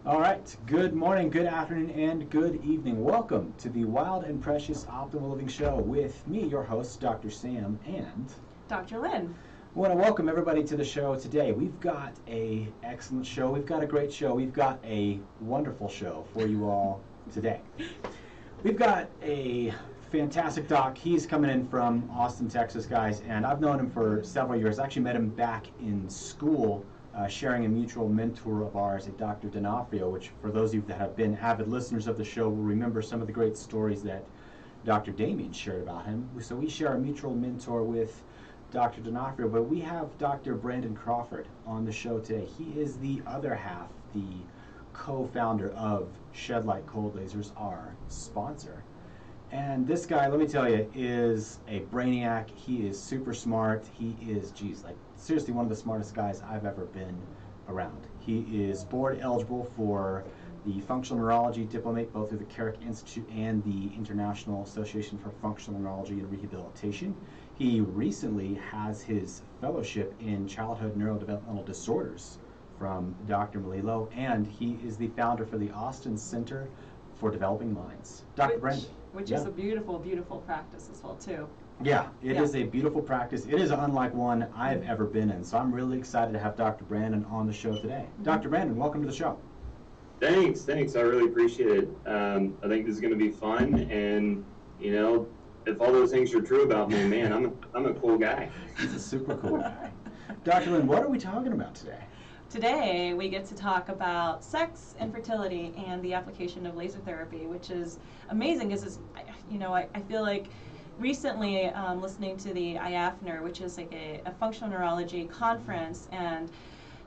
All right, good morning, good afternoon, and good evening. Welcome to the Wild and Precious Optimal Living Show with me, your host, Dr. Sam, and Dr. Lynn. I want to welcome everybody to the show today. We've got an excellent show. We've got a great show. We've got a wonderful show for you all today. We've got a fantastic doc. He's coming in from Austin, Texas, guys, and I've known him for several years. I actually met him back in school, sharing a mutual mentor of ours, a Dr. D'Onofrio, which for those of you that have been avid listeners of the show will remember some of the great stories that Dr. Damien shared about him. So we share a mutual mentor with Dr. D'Onofrio, but we have Dr. Brandon Crawford on the show today. He is the other half, the co-founder of Shed Light Cold Lasers, our sponsor. And this guy, let me tell you, is a brainiac. He is super smart. He is, seriously one of the smartest guys I've ever been around. He is board eligible for the Functional Neurology Diplomate, both through the Carrick Institute and the International Association for Functional Neurology and Rehabilitation. He recently has his fellowship in childhood neurodevelopmental disorders from Dr. Melillo, and he is the founder for the Austin Center for Developing Minds. Dr. Brandon. Which is a beautiful, beautiful practice as well, too. Yeah, it is a beautiful practice. It is unlike one I've ever been in, so I'm really excited to have Dr. Brandon on the show today. Dr. Brandon, welcome to the show. Thanks. I really appreciate it. I think this is going to be fun, and if all those things are true about me, man, I'm a cool guy. He's a super cool guy. Dr. Lynn, what are we talking about today? Today we get to talk about sex, infertility, and the application of laser therapy, which is amazing because I feel like recently listening to the IAFNR, which is like a functional neurology conference, and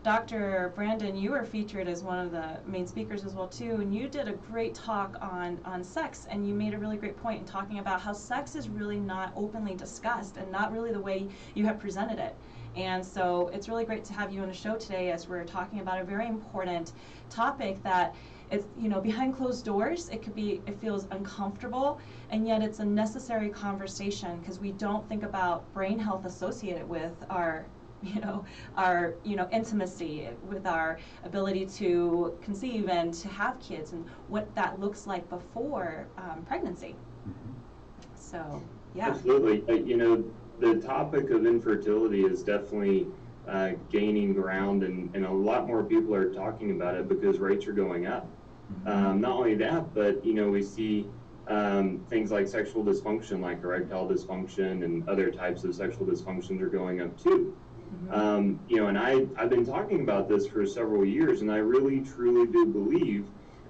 Dr. Brandon, you were featured as one of the main speakers as well too, and you did a great talk on sex, and you made a really great point in talking about how sex is really not openly discussed and not really the way you have presented it. And so it's really great to have you on the show today as we're talking about a very important topic that it's, behind closed doors, it feels uncomfortable, and yet it's a necessary conversation because we don't think about brain health associated with our intimacy, with our ability to conceive and to have kids, and what that looks like before pregnancy. So, yeah. Absolutely. The topic of infertility is definitely gaining ground, and a lot more people are talking about it because rates are going up. Not only that, but we see things like sexual dysfunction, like erectile dysfunction, and other types of sexual dysfunctions are going up too. And I've been talking about this for several years, and I really truly do believe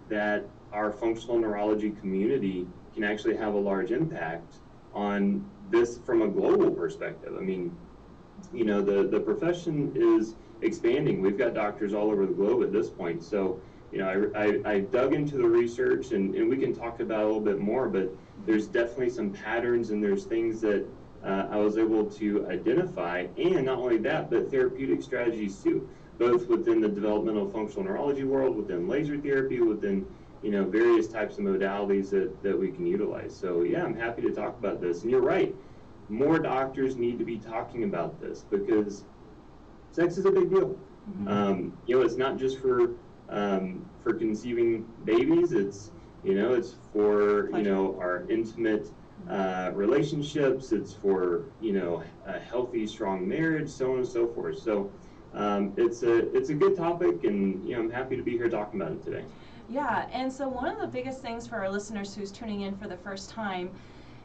that our functional neurology community can actually have a large impact on this from a global perspective. I mean, the profession is expanding. We've got doctors all over the globe at this point. So, I dug into the research, and we can talk about a little bit more, but there's definitely some patterns, and there's things that I was able to identify, and not only that, but therapeutic strategies too, both within the developmental functional neurology world, within laser therapy, within various types of modalities that we can utilize. So yeah, I'm happy to talk about this. And you're right, more doctors need to be talking about this because sex is a big deal. It's not just for conceiving babies. It's for our intimate relationships. It's for a healthy, strong marriage, so on and so forth. So it's a good topic, and I'm happy to be here talking about it today. Yeah, and so one of the biggest things for our listeners who's tuning in for the first time,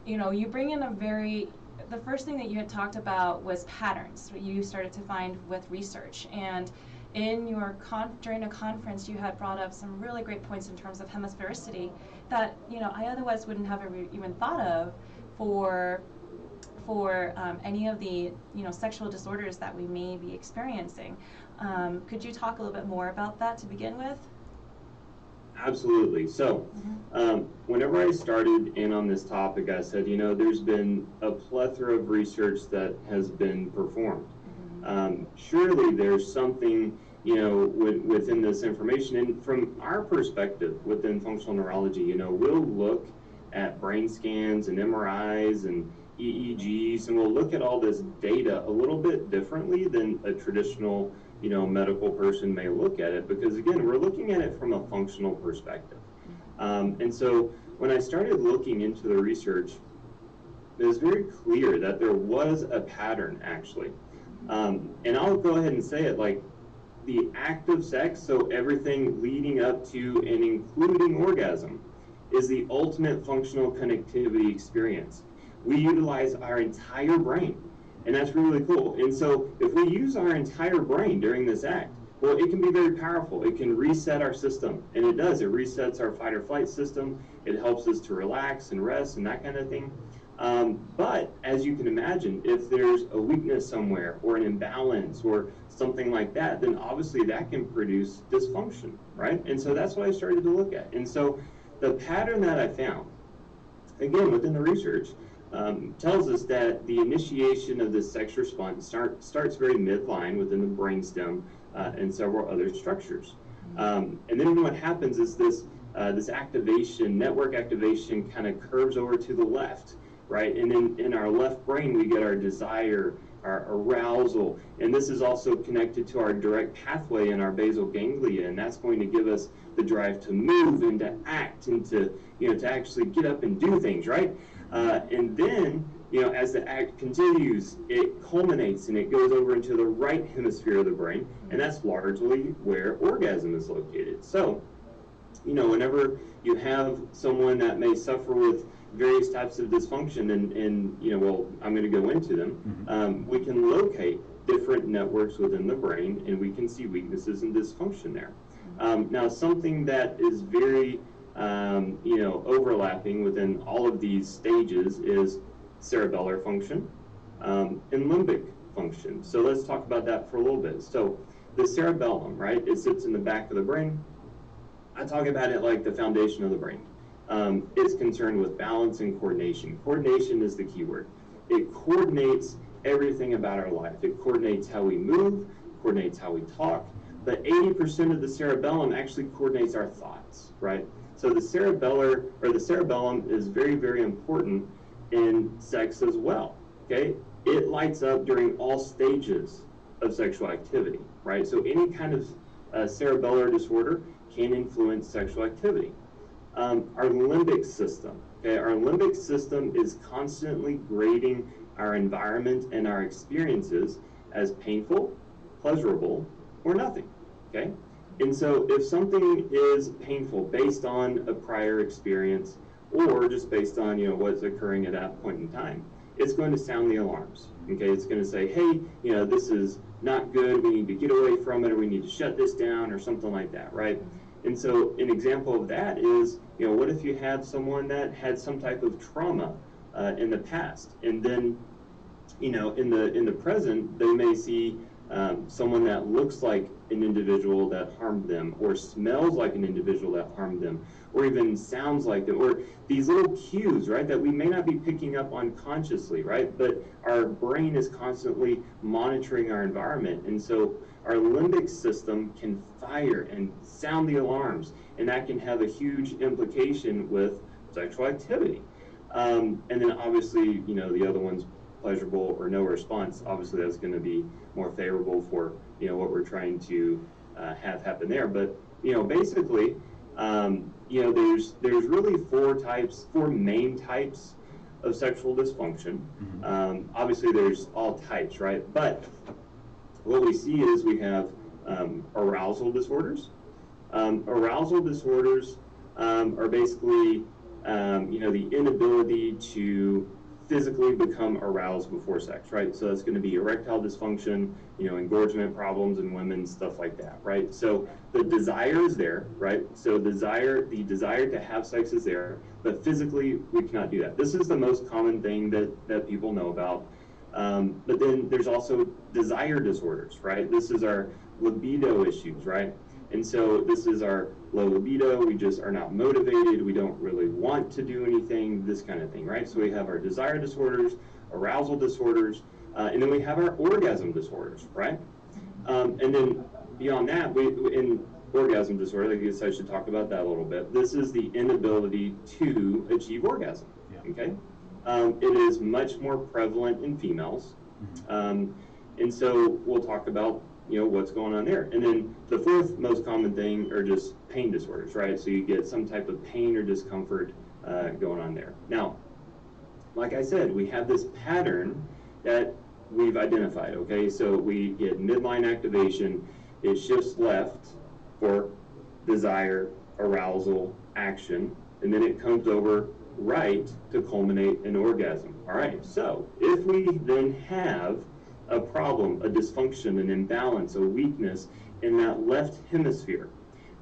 you bring in the first thing that you had talked about was patterns you started to find with research, and in your during a conference you had brought up some really great points in terms of hemisphericity that I otherwise wouldn't have ever even thought of for any of the sexual disorders that we may be experiencing. Could you talk a little bit more about that to begin with? Absolutely. So whenever I started in on this topic, I said, there's been a plethora of research that has been performed. Surely there's something, within this information. And from our perspective within functional neurology, we'll look at brain scans and MRIs and EEGs, and we'll look at all this data a little bit differently than a traditional medical person may look at it, because again, we're looking at it from a functional perspective. And so when I started looking into the research, it was very clear that there was a pattern, actually. And I'll go ahead and say it, like the act of sex, so everything leading up to and including orgasm, is the ultimate functional connectivity experience. We utilize our entire brain, and that's really cool. And so if we use our entire brain during this act, well, it can be very powerful. It can reset our system, and it does. It resets our fight or flight system. It helps us to relax and rest and that kind of thing. But as you can imagine, if there's a weakness somewhere or an imbalance or something like that, then obviously that can produce dysfunction, right? And so that's what I started to look at. And so the pattern that I found, again, within the research, tells us that the initiation of this sex response starts very midline within the brainstem and several other structures. And then what happens is this activation, network activation, kind of curves over to the left, right? And in our left brain, we get our desire, our arousal, and this is also connected to our direct pathway in our basal ganglia, and that's going to give us the drive to move and to act and to actually get up and do things, right? And then, as the act continues, it culminates and it goes over into the right hemisphere of the brain, and that's largely where orgasm is located. So, whenever you have someone that may suffer with various types of dysfunction, and well, I'm going to go into them, we can locate different networks within the brain, and we can see weaknesses and dysfunction there. Now, something that is very overlapping within all of these stages is cerebellar function and limbic function. So let's talk about that for a little bit. So the cerebellum, right, it sits in the back of the brain. I talk about it like the foundation of the brain. It's concerned with balance and coordination. Coordination is the key word. It coordinates everything about our life. It coordinates how we move, coordinates how we talk, but 80% of the cerebellum actually coordinates our thoughts, right? So the cerebellum is very, very important in sex as well, okay? It lights up during all stages of sexual activity, right? So any kind of cerebellar disorder can influence sexual activity. Our limbic system, okay? Our limbic system is constantly grading our environment and our experiences as painful, pleasurable, or nothing, okay? And so if something is painful based on a prior experience or just based on, what's occurring at that point in time, it's going to sound the alarms, okay? It's going to say, hey, this is not good, we need to get away from it, or we need to shut this down, or something like that, right? And so an example of that is, what if you have someone that had some type of trauma in the past, and then, in the present, they may see someone that looks like an individual that harmed them, or smells like an individual that harmed them, or even sounds like them, or these little cues, right, that we may not be picking up on consciously, right, but our brain is constantly monitoring our environment, and so our limbic system can fire and sound the alarms, and that can have a huge implication with sexual activity. And then obviously, the other one's pleasurable or no response. Obviously, that's going to be more favorable for what we're trying to have happen there. But basically, there's really four main types of sexual dysfunction. Obviously, there's all types, right? But what we see is we have arousal disorders. Arousal disorders are basically the inability to physically become aroused before sex, right? So that's going to be erectile dysfunction, engorgement problems in women, stuff like that, right? So the desire is there, right? So the desire to have sex is there, but physically we cannot do that. This is the most common thing that people know about. But then there's also desire disorders, right? This is our libido issues, right? And so this is our low libido, we just are not motivated, we don't really want to do anything, this kind of thing, right? So we have our desire disorders, arousal disorders, and then we have our orgasm disorders, right? And then beyond that, in orgasm disorder, I guess I should talk about that a little bit. This is the inability to achieve orgasm, okay? It is much more prevalent in females. And so we'll talk about what's going on there. And then the fourth most common thing are just pain disorders, right? So you get some type of pain or discomfort going on there. Now, like I said, we have this pattern that we've identified, okay? So we get midline activation, it shifts left for desire, arousal, action, and then it comes over right to culminate in orgasm. All right, so if we then have a problem, a dysfunction, an imbalance, a weakness in that left hemisphere,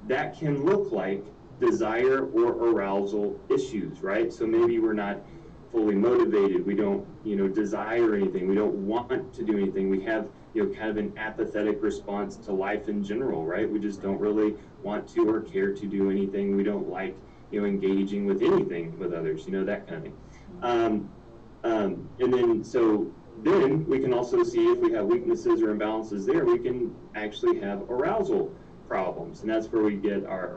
that can look like desire or arousal issues, right? So maybe we're not fully motivated, we don't, desire anything, we don't want to do anything, we have, kind of an apathetic response to life in general, right? We just don't really want to or care to do anything, we don't like, engaging with anything with others, that kind of thing. And then, so then we can also see if we have weaknesses or imbalances there, we can actually have arousal problems, and that's where we get our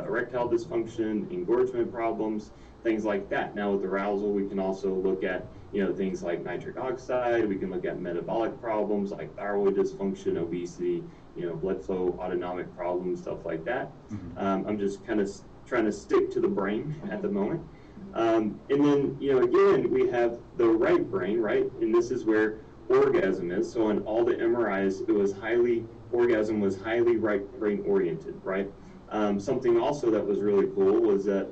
erectile dysfunction, engorgement problems, things like that. Now with arousal, we can also look at things like nitric oxide. We can look at metabolic problems like thyroid dysfunction, obesity, blood flow, autonomic problems, stuff like that. I'm just kind of trying to stick to the brain at the moment. And then again, we have the right brain, right, and this is where orgasm is. So in all the MRIs, orgasm was highly right brain oriented, right? Something also that was really cool was that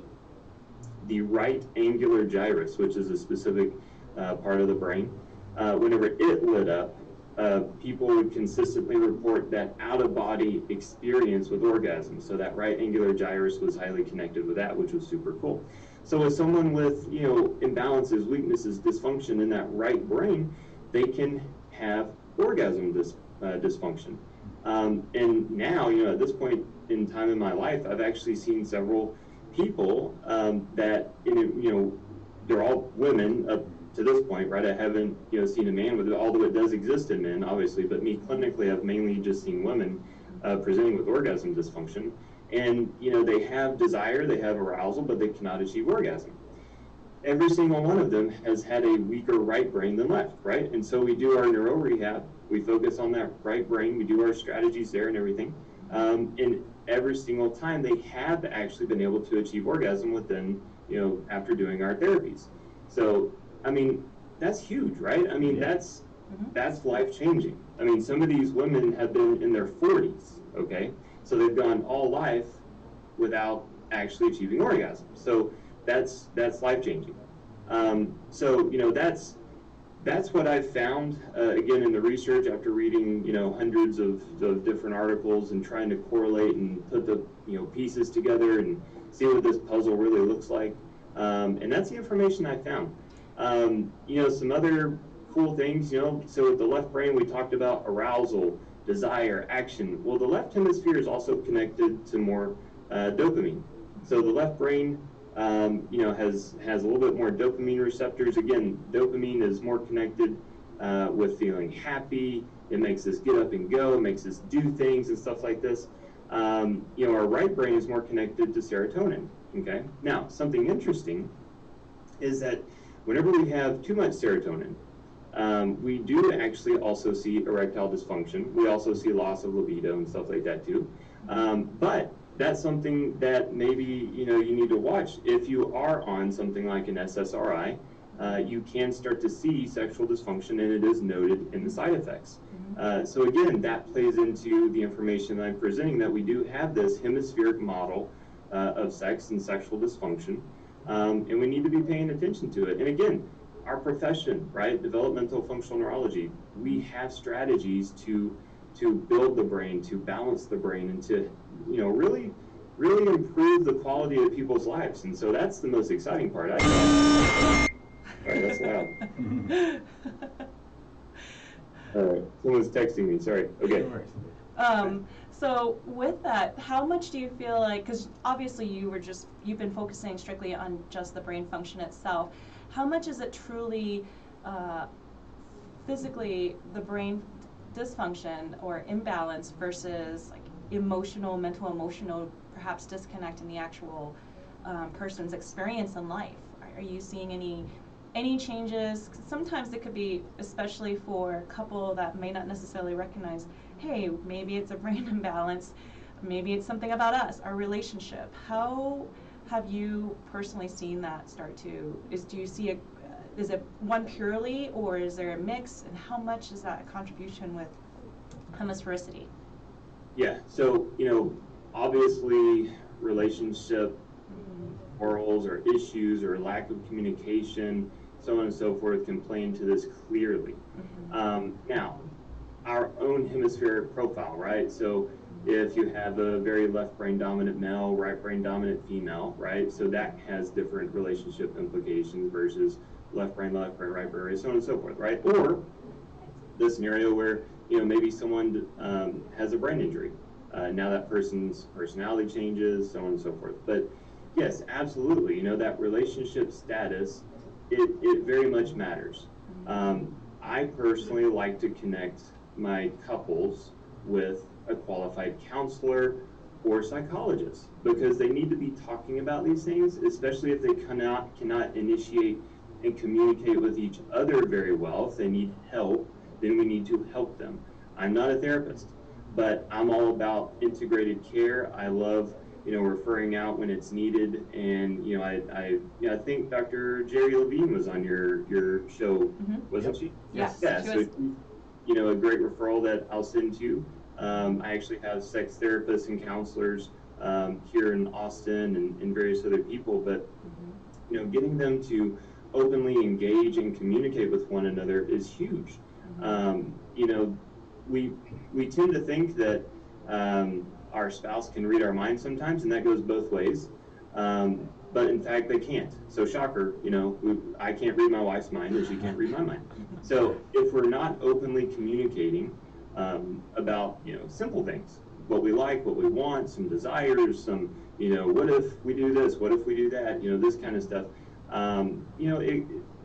the right angular gyrus, which is a specific part of the brain, whenever it lit up, people would consistently report that out-of-body experience with orgasm. So that right angular gyrus was highly connected with that, which was super cool. So with someone with imbalances, weaknesses, dysfunction in that right brain, they can have orgasm dysfunction. And now, at this point in time in my life, I've actually seen several people that, they're all women up to this point, right? I haven't, seen a man with it, although it does exist in men, obviously, but me clinically, I've mainly just seen women presenting with orgasm dysfunction. And, they have desire, they have arousal, but they cannot achieve orgasm. Every single one of them has had a weaker right brain than left, right? And so we do our neuro rehab, we focus on that right brain, we do our strategies there and everything. And every single time they have actually been able to achieve orgasm within, after doing our therapies. So, I mean, that's huge, right? I mean, that's life-changing. I mean, some of these women have been in their 40s, okay? So they've gone all life without actually achieving orgasm. So that's life-changing. So, that's what I've found, again, in the research after reading, hundreds of different articles and trying to correlate and put the, pieces together and see what this puzzle really looks like. And that's the information I found. Some other cool things, so with the left brain, we talked about arousal, desire, action. Well, the left hemisphere is also connected to more dopamine. So the left brain, has a little bit more dopamine receptors. Again, dopamine is more connected with feeling happy. It makes us get up and go. It makes us do things and stuff like this. Our right brain is more connected to serotonin. Okay. Now, something interesting is that whenever we have too much serotonin, we do actually also see erectile dysfunction. We also see loss of libido and stuff like that too. But that's something that maybe you need to watch. If you are on something like an SSRI, you can start to see sexual dysfunction, and it is noted in the side effects. So again, that plays into the information that I'm presenting, that we do have this hemispheric model of sex and sexual dysfunction, and we need to be paying attention to it. And again, our profession, right, developmental functional neurology, we have strategies to build the brain, to balance the brain, and to really improve the quality of people's lives. And so that's the most exciting part, I guess. All right, that's loud. All right, someone's texting me, sorry. Okay. So with that, how much do you feel like, because obviously you've been focusing strictly on just the brain function itself, how much is it truly physically the brain dysfunction or imbalance versus like mental emotional perhaps disconnect in the actual person's experience in life? Are you seeing any any changes? 'Cause sometimes it could be, especially for a couple that may not necessarily recognize, hey, maybe it's a brain imbalance, maybe it's something about us, our relationship. How have you personally seen that start to, do you see is it one purely, or is there a mix, and how much is that a contribution with hemisphericity? Yeah, so, obviously relationship morals or issues or lack of communication, so on and so forth, can play into this clearly. Now, our own hemispheric profile, right? So if you have a very left brain dominant male, right brain dominant female, right? So that has different relationship implications versus left brain, right brain, so on and so forth, right? Or the scenario where, maybe someone has a brain injury. Now that person's personality changes, so on and so forth. But yes, absolutely, that relationship status, it very much matters. I personally like to connect my couples with a qualified counselor or psychologist, because they need to be talking about these things, especially if they cannot initiate and communicate with each other very well. If they need help, then we need to help them. I'm not a therapist, but I'm all about integrated care. I love, referring out when it's needed. And, I think Dr. Jerry Levine was on your show, wasn't she? Yes. Yeah, so, a great referral that I'll send to. I actually have sex therapists and counselors here in Austin and various other people, but, getting them to openly engage and communicate with one another is huge. We tend to think that our spouse can read our mind sometimes, and that goes both ways. But in fact, they can't. So shocker, I can't read my wife's mind, and she can't read my mind. So if we're not openly communicating about, simple things, what we like, what we want, some desires, some, what if we do this, what if we do that, this kind of stuff,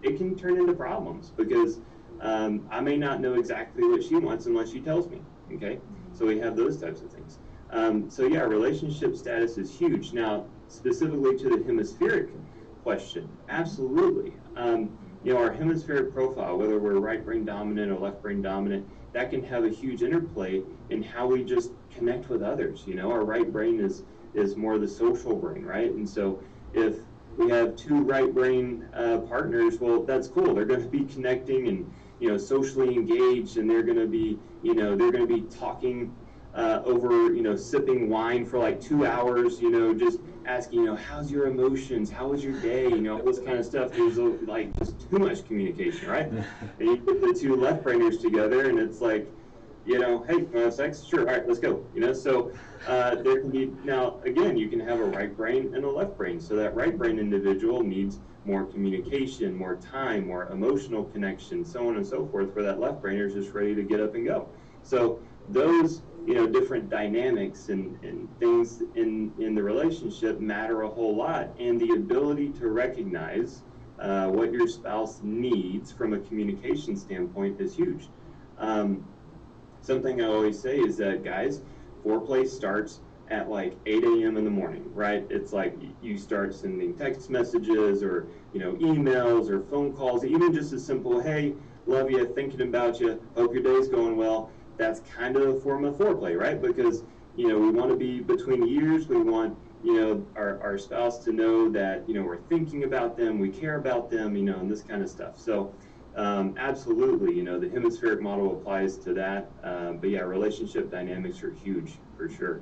it can turn into problems, because I may not know exactly what she wants unless she tells me, okay? So we have those types of things. So yeah, relationship status is huge. Now, specifically to the hemispheric question, absolutely. Our hemispheric profile, whether we're right brain dominant or left brain dominant, that can have a huge interplay in how we just connect with others. Our right brain is more the social brain, right? And so if we have two right brain partners, well, that's cool. They're going to be connecting and, socially engaged, and they're going to be talking over, sipping wine for like 2 hours, just asking, how's your emotions? How was your day? All this kind of stuff. There's like just too much communication, right? And you put the two left brainers together, and it's like, hey, you want to have sex? Sure, all right, let's go. So there can be, now again, you can have a right brain and a left brain. So that right brain individual needs more communication, more time, more emotional connection, so on and so forth, where that left brainer is just ready to get up and go. So those, different dynamics and things in the relationship matter a whole lot. And the ability to recognize what your spouse needs from a communication standpoint is huge. Something I always say is that, guys, foreplay starts at like 8 a.m. in the morning, right? It's like you start sending text messages or, emails or phone calls, even just as simple, hey, love you, thinking about you, hope your day's going well. That's kind of a form of foreplay, right? Because, we want to be between the ears. We want, our spouse to know that, we're thinking about them, we care about them, and this kind of stuff. So absolutely, the hemispheric model applies to that. But yeah, relationship dynamics are huge for sure.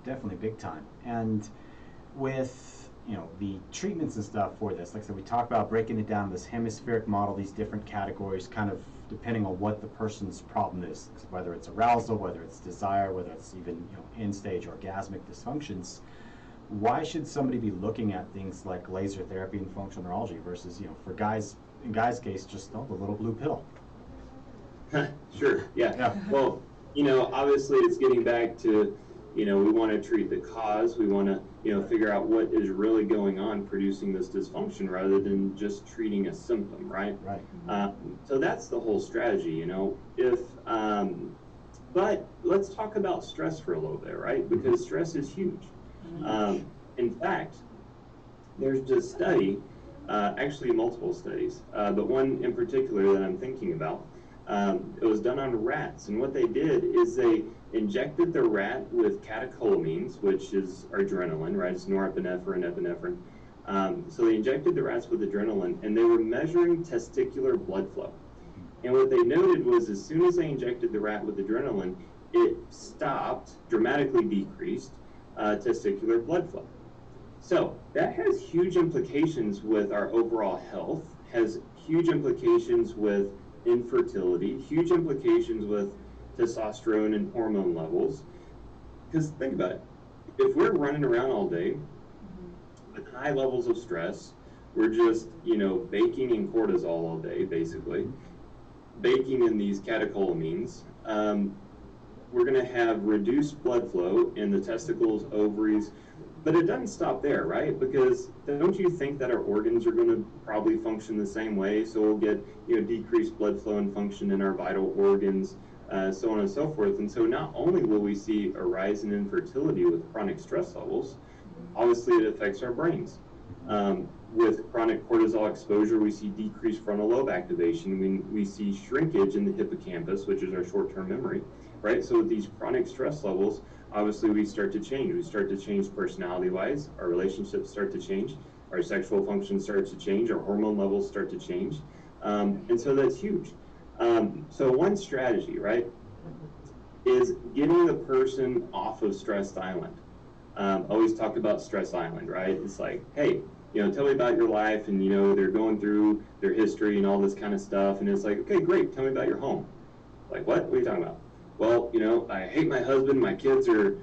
Definitely big time. And with, the treatments and stuff for this, like I said, we talked about breaking it down, this hemispheric model, these different categories, kind of depending on what the person's problem is, whether it's arousal, whether it's desire, whether it's even, end-stage orgasmic dysfunctions. Why should somebody be looking at things like laser therapy and functional neurology versus, for guys, in guys' case, just the little blue pill? Sure, yeah. Well, obviously it's getting back to, we want to treat the cause. We want to, figure out what is really going on producing this dysfunction rather than just treating a symptom, right? Right. So that's the whole strategy, but let's talk about stress for a little bit, right? Because stress is huge. In fact, there's a study actually multiple studies, but one in particular that I'm thinking about. It was done on rats, and what they did is they injected the rat with catecholamines, which is adrenaline, right? It's norepinephrine, epinephrine. So they injected the rats with adrenaline, and they were measuring testicular blood flow. And what they noted was as soon as they injected the rat with adrenaline, it stopped, dramatically decreased testicular blood flow. So that has huge implications with our overall health, has huge implications with infertility, huge implications with testosterone and hormone levels. Because think about it, if we're running around all day with high levels of stress, we're just, baking in cortisol all day, basically, baking in these catecholamines, we're going to have reduced blood flow in the testicles, ovaries, but it doesn't stop there, right? Because don't you think that our organs are going to probably function the same way? So we'll get, decreased blood flow and function in our vital organs, so on and so forth. And so not only will we see a rise in infertility with chronic stress levels, obviously it affects our brains. With chronic cortisol exposure, we see decreased frontal lobe activation. We see shrinkage in the hippocampus, which is our short-term memory, right? So with these chronic stress levels, obviously we start to change. We start to change personality-wise. Our relationships start to change. Our sexual function starts to change. Our hormone levels start to change. And so that's huge. So one strategy, right, is getting the person off of stress island. Always talk about stress island, right? It's like, hey, tell me about your life, and they're going through their history and all this kind of stuff, and it's like, okay, great, tell me about your home. Like, what are you talking about? Well, I hate my husband, my kids are,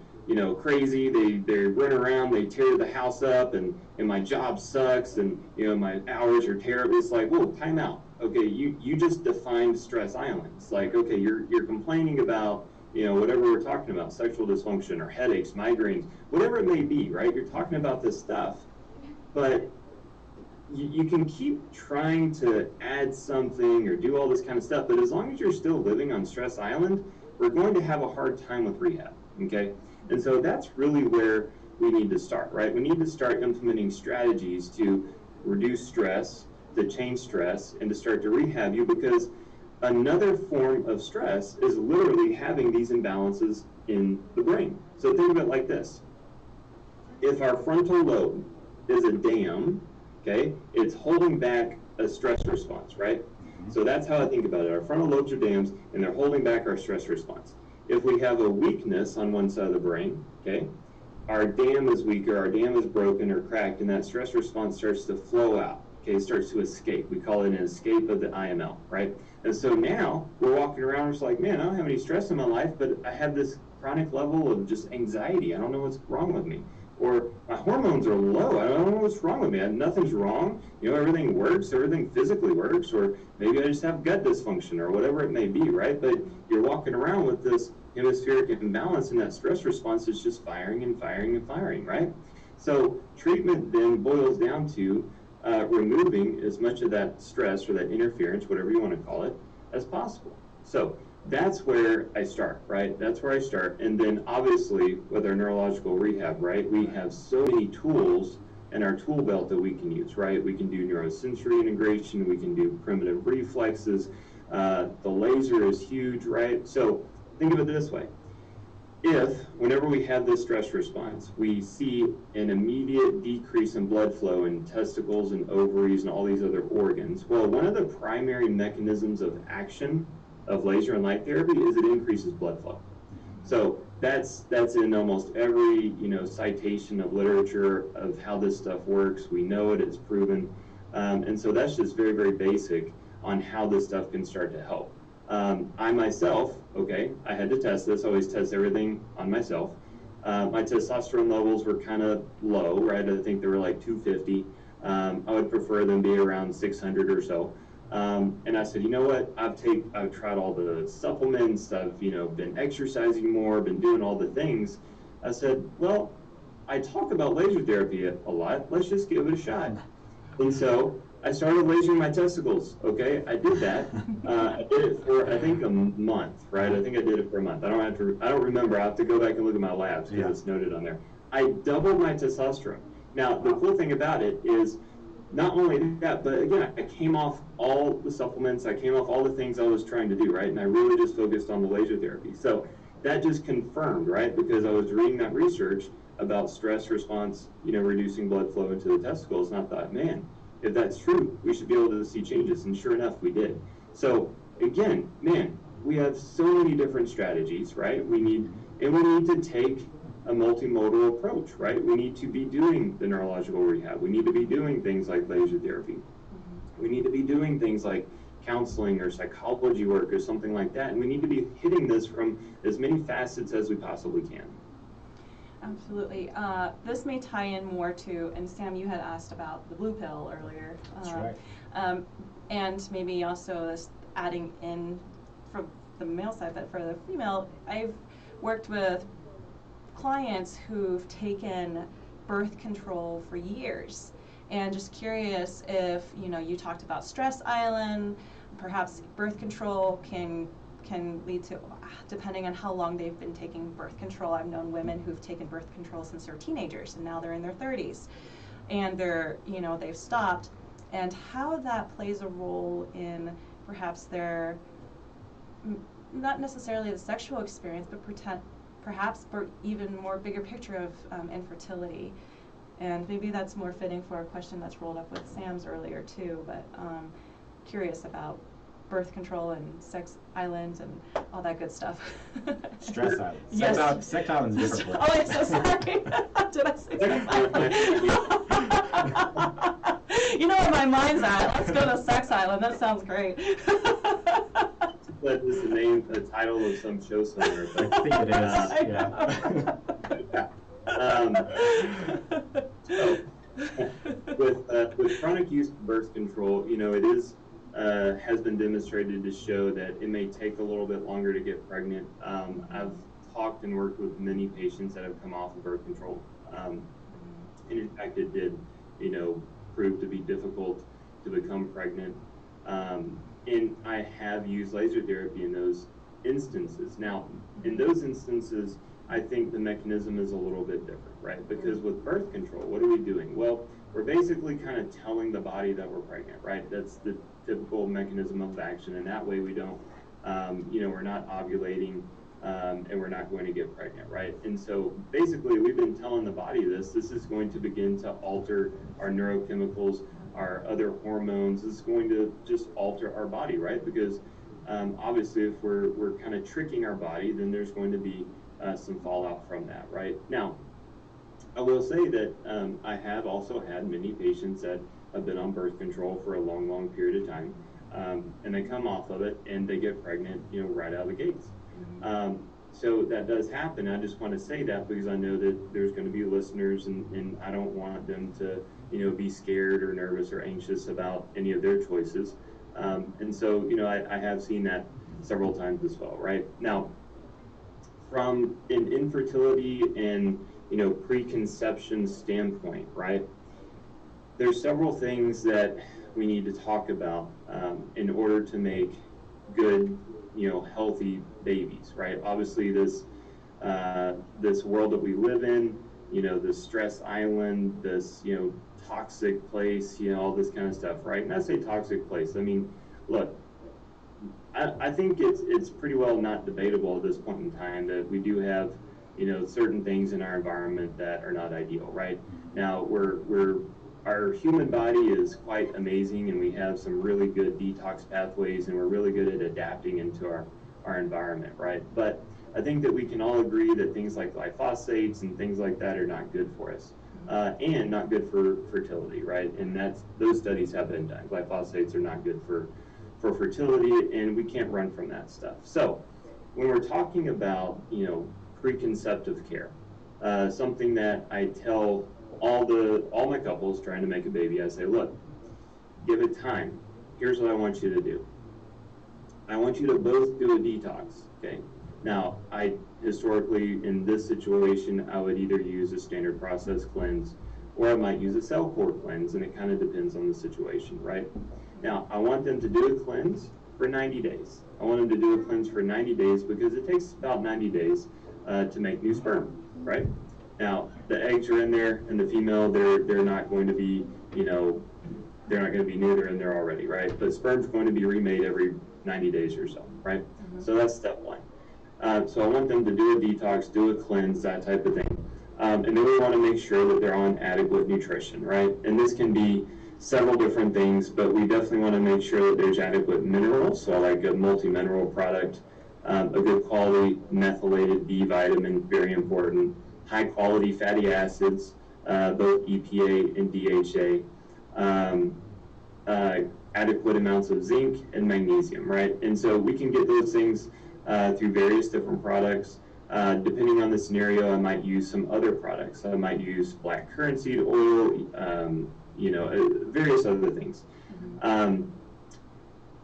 crazy, they run around, they tear the house up, and my job sucks, and, my hours are terrible. It's like, whoa, time out. Okay, you just defined stress islands. Like, okay, you're complaining about, whatever we're talking about, sexual dysfunction or headaches, migraines, whatever it may be, right? You're talking about this stuff, but you can keep trying to add something or do all this kind of stuff, but as long as you're still living on stress island, we're going to have a hard time with rehab, okay? And so that's really where we need to start, right? We need to start implementing strategies to reduce stress, to change stress, and to start to rehab you, because another form of stress is literally having these imbalances in the brain. So think of it like this. If our frontal lobe is a dam, okay, it's holding back a stress response, right? So that's how I think about it. Our frontal lobes are dams, and they're holding back our stress response. If we have a weakness on one side of the brain, okay, our dam is weaker, our dam is broken or cracked, and that stress response starts to flow out, okay, it starts to escape. We call it an escape of the IML, right? And so now we're walking around just like, man, I don't have any stress in my life, but I have this chronic level of just anxiety. I don't know what's wrong with me. Or my hormones are low. I don't know what's wrong with me. Nothing's wrong. Everything works. Everything physically works. Or maybe I just have gut dysfunction or whatever it may be, right? But you're walking around with this hemispheric imbalance, and that stress response is just firing and firing and firing, right? So treatment then boils down to removing as much of that stress or that interference, whatever you want to call it, as possible. So that's where I start, right? That's where I start. And then obviously with our neurological rehab, right, we have so many tools in our tool belt that we can use, right? We can do neurosensory integration, we can do primitive reflexes, the laser is huge, right? So think of it this way. If, whenever we have this stress response, we see an immediate decrease in blood flow in testicles and ovaries and all these other organs, well, one of the primary mechanisms of action of laser and light therapy is it increases blood flow. So that's in almost every citation of literature of how this stuff works. We know it, it's proven, and so that's just very, very basic on how this stuff can start to help. I myself, okay, I had to test this. I always test everything on myself. My testosterone levels were kind of low, right? I think they were like 250. I would prefer them be around 600 or so. And I said, you know what? I've tried all the supplements. I've been exercising more, been doing all the things. I said, well, I talk about laser therapy a lot. Let's just give it a shot. And so I started lasering my testicles. Okay, I did that. I did it for I think a month, right? I think I did it for a month. I don't remember. I have to go back and look at my labs because it's noted on there. I doubled my testosterone. Now the cool thing about it is, not only that, but again, I came off all the supplements, I came off all the things I was trying to do, right? And I really just focused on the laser therapy. So that just confirmed, right? Because I was reading that research about stress response, reducing blood flow into the testicles, and I thought, man, if that's true, we should be able to see changes. And sure enough, we did. So again, man, we have so many different strategies, right? We need to take a multimodal approach, right? We need to be doing the neurological rehab. We need to be doing things like laser therapy. We need to be doing things like counseling or psychology work or something like that. And we need to be hitting this from as many facets as we possibly can. Absolutely. This may tie in more to, and Sam, you had asked about the blue pill earlier. That's right. And maybe also this adding in from the male side, but for the female, I've worked with clients who've taken birth control for years, and just curious if you talked about stress island, perhaps birth control can lead to, depending on how long they've been taking birth control. I've known women who've taken birth control since they're teenagers and now they're in their 30s, and they've stopped, and how that plays a role in perhaps their, not necessarily the sexual experience, but perhaps even more bigger picture of infertility. And maybe that's more fitting for a question that's rolled up with Sam's earlier too, but curious about birth control and sex islands and all that good stuff. Stress islands. Yes. Sex islands is different. Oh, I'm so sorry. Did I say sex island? You know where my mind's at. Let's go to sex island. That sounds great. That is the title of some show somewhere. I think it is. Yeah. So, with chronic use of birth control, it is has been demonstrated to show that it may take a little bit longer to get pregnant. I've talked and worked with many patients that have come off of birth control, and in fact, it did, prove to be difficult to become pregnant. And I have used laser therapy in those instances. Now, in those instances, I think the mechanism is a little bit different, right? Because with birth control, what are we doing? Well, we're basically kind of telling the body that we're pregnant, right? That's the typical mechanism of action, and that way we don't, we're not ovulating, and we're not going to get pregnant, right? And so basically we've been telling the body this is going to begin to alter our neurochemicals, our other hormones. This is going to just alter our body, right? Because obviously if we're kind of tricking our body, then there's going to be some fallout from that, right? Now, I will say that I have also had many patients that have been on birth control for a long, long period of time, and they come off of it and they get pregnant, right out of the gates. So that does happen. I just want to say that because I know that there's going to be listeners, and I don't want them to, be scared or nervous or anxious about any of their choices. And so, I have seen that several times as well, right? Now, from an infertility and, preconception standpoint, right? There's several things that we need to talk about in order to make good, healthy babies, right? Obviously, this world that we live in, this stress island, this, toxic place, all this kind of stuff, right? And I say toxic place, I mean, look, I think it's pretty well not debatable at this point in time that we do have, certain things in our environment that are not ideal, right? Now, our human body is quite amazing, and we have some really good detox pathways, and we're really good at adapting into our environment, right? But I think that we can all agree that things like glyphosates and things like that are not good for us, and not good for fertility, right? And those studies have been done. Glyphosates are not good for fertility, and we can't run from that stuff. So when we're talking about, preconceptive care, something that I tell all my couples trying to make a baby, I say, look, give it time. Here's what I want you to do. I want you to both do a detox, okay? Now, historically, in this situation, I would either use a standard process cleanse, or I might use a cell core cleanse, and it kind of depends on the situation, right? Now, I want them to do a cleanse for 90 days. I want them to do a cleanse for 90 days because it takes about 90 days to make new sperm, right? Now, the eggs are in there, and the female, they're not going to be, they're not going to be new, they're in there already, right? But sperm's going to be remade every 90 days or so, right? So that's step one. So I want them to do a detox, do a cleanse, that type of thing. And then we want to make sure that they're on adequate nutrition, right? And this can be several different things, but we definitely want to make sure that there's adequate minerals. So I like a multi-mineral product, a good quality methylated B vitamin, very important, high quality fatty acids, both EPA and DHA, adequate amounts of zinc and magnesium, right? And so we can get those things through various different products. Depending on the scenario, I might use some other products. I might use black currant seed oil, you know, various other things.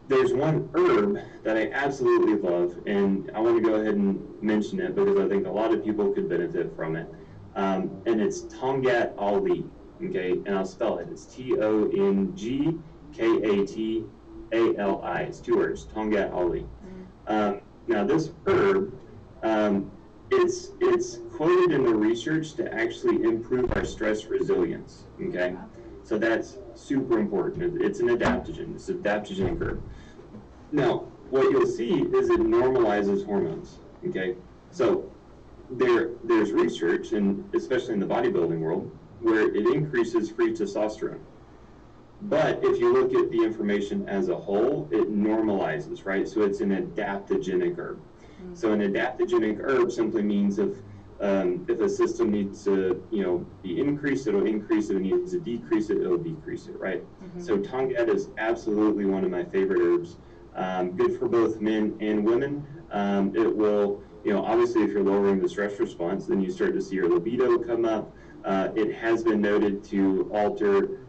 There's one herb that I absolutely love, and I want to go ahead and mention it because I think a lot of people could benefit from it. And it's Tongat Ali, okay? And I'll spell it. It's TONGKATALI. It's 2 words, Tongat Ali. Now this herb, it's quoted in the research to actually improve our stress resilience, okay? So that's super important. It's an adaptogen. It's an adaptogenic herb. Now, what you'll see is it normalizes hormones, okay? So there's research, and especially in the bodybuilding world, where it increases free testosterone. But if you look at the information as a whole, it normalizes, right? So it's an adaptogenic herb. So an adaptogenic herb simply means if a system needs to, you know, be increased, it'll increase it. If it needs to decrease it, it'll decrease it, right? So Tongat is absolutely one of my favorite herbs. Good for both men and women. It will, you know, obviously if you're lowering the stress response, then you start to see your libido come up. It has been noted to alter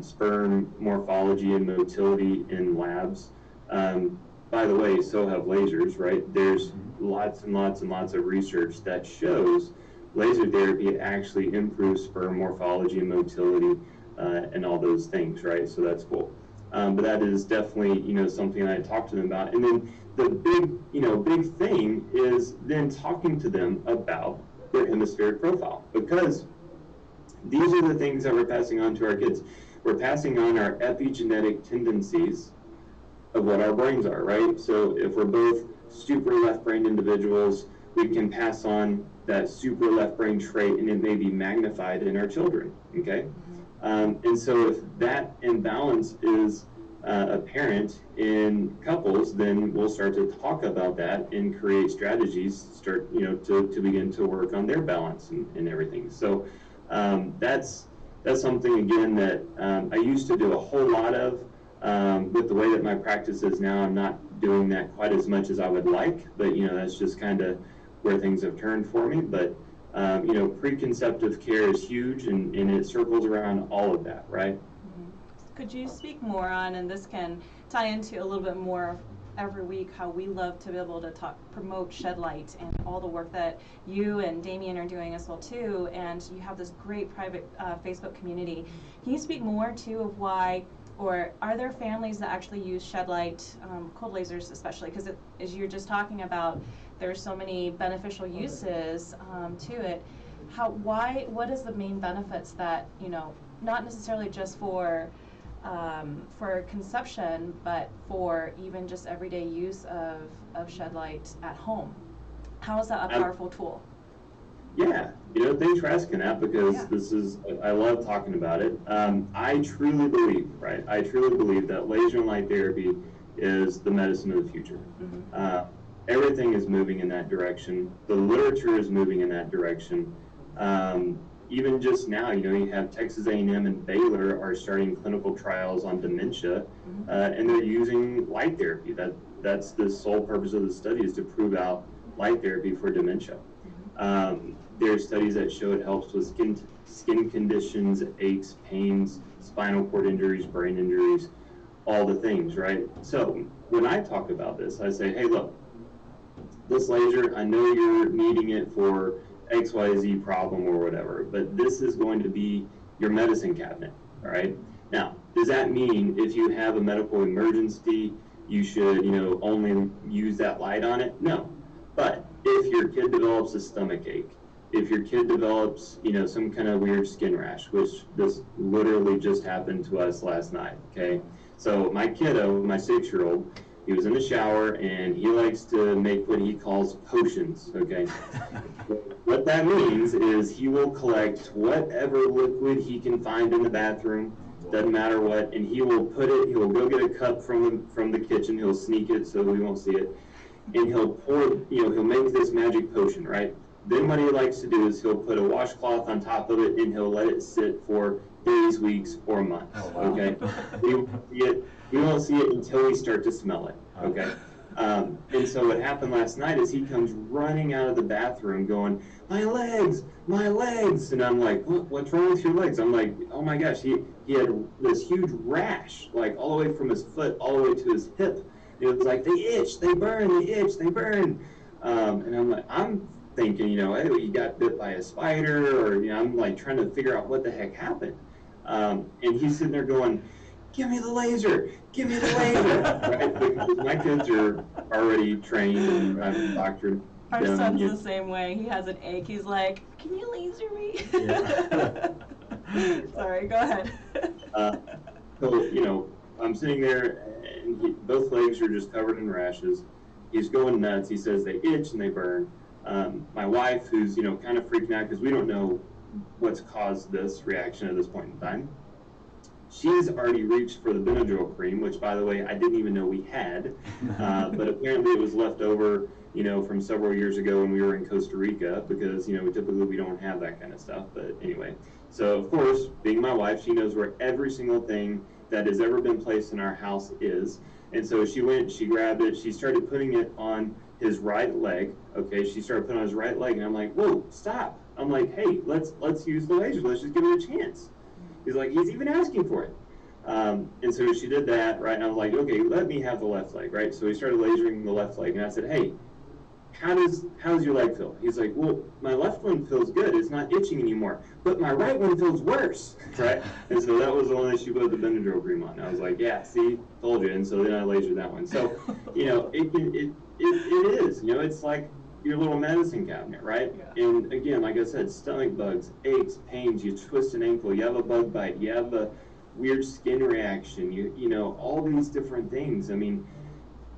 sperm morphology and motility in labs. By the way, so have lasers, right? There's lots and lots and lots of research that shows laser therapy actually improves sperm morphology and motility and all those things, right? So that's cool. But that is definitely, you know, something I talk to them about. And then the big thing is then talking to them about their hemispheric profile, because these are the things that we're passing on to our kids. We're passing on our epigenetic tendencies of what our brains are, right? So if we're both super left-brained individuals, we can pass on that super left-brain trait, and it may be magnified in our children, okay? And so if that imbalance is apparent in couples, then we'll start to talk about that and create strategies, start, you know, to begin to work on their balance and everything. So that's something, again, that I used to do a whole lot of. With the way that my practice is now, I'm not doing that quite as much as I would like, but, you know, that's just kind of where things have turned for me. But, you know, preconceptive care is huge, and it circles around all of that, right? Could you speak more on, and this can tie into a little bit more every week, how we love to be able to promote Shed Light and all the work that you and Damien are doing as well too, and you have this great private Facebook community. Can you speak more too of why, or are there families that actually use Shed Light, cold lasers especially, because as you're just talking about, there's so many beneficial uses to it. What is the main benefits that, you know, not necessarily just for conception, but for even just everyday use of Shed Light at home? How is that a powerful tool? Yeah, you know, thanks for asking that, because this is, I love talking about it. I truly believe, right, I truly believe that laser and light therapy is the medicine of the future. Everything is moving in that direction. The literature is moving in that direction. Even just now, you know, you have Texas A&M and Baylor are starting clinical trials on dementia, and they're using light therapy. That's the sole purpose of the study, is to prove out light therapy for dementia. There are studies that show it helps with skin conditions, aches, pains, spinal cord injuries, brain injuries, all the things, right? So when I talk about this, I say, hey, look, this laser, I know you're needing it for XYZ problem or whatever, but this is going to be your medicine cabinet, all right? Now, does that mean if you have a medical emergency, you should, you know, only use that light on it? No. But if your kid develops a stomach ache, if your kid develops, some kind of weird skin rash, which this literally just happened to us last night, okay? So my kiddo, my 6-year-old, he was in the shower and he likes to make what he calls potions, okay? What that means is he will collect whatever liquid he can find in the bathroom, doesn't matter what, and he will he'll go get a cup from the kitchen, he'll sneak it so we won't see it, and he'll pour, he'll make this magic potion, right? Then what he likes to do is he'll put a washcloth on top of it and he'll let it sit for days, weeks, or months, okay? We won't see it until we start to smell it, okay? And so what happened last night is he comes running out of the bathroom going, my legs, and I'm like, what's wrong with your legs? I'm like, oh my gosh, he had this huge rash, like all the way from his foot all the way to his hip. It was like, they itch, they burn, they itch, they burn. And I'm thinking, hey, he got bit by a spider, or, I'm like trying to figure out what the heck happened. And he's sitting there going, give me the laser, give me the laser. Right? Because my kids are already trained and I'm doctored. Our son's the same way. He has an ache. He's like, can you laser me? Yeah. Sorry, go ahead. So, I'm sitting there and both legs are just covered in rashes. He's going nuts. He says they itch and they burn. My wife, who's, kind of freaking out because we don't know what's caused this reaction at this point in time. She's already reached for the Benadryl cream, which, by the way, I didn't even know we had. But apparently it was left over, from several years ago when we were in Costa Rica because, typically we don't have that kind of stuff. But anyway, so of course, being my wife, she knows where every single thing that has ever been placed in our house is. And so she went, she grabbed it, she started putting it on his right leg. Okay, she started putting it on his right leg, and I'm like, whoa, stop. I'm like, hey, let's use the laser. Let's just give it a chance. He's like, he's even asking for it. And so she did that, right? And I was like, okay, let me have the left leg, right? So he started lasering the left leg, and I said, hey, how's your leg feel? He's like, well, my left one feels good. It's not itching anymore. But my right one feels worse, right? And so that was the one that she put the Benadryl cream on. I was like, yeah, see, told you. And so then I lasered that one. So, it is, it's like your little medicine cabinet, right? Yeah. And again, like I said, stomach bugs, aches, pains, you twist an ankle, you have a bug bite, you have a weird skin reaction, all these different things. I mean,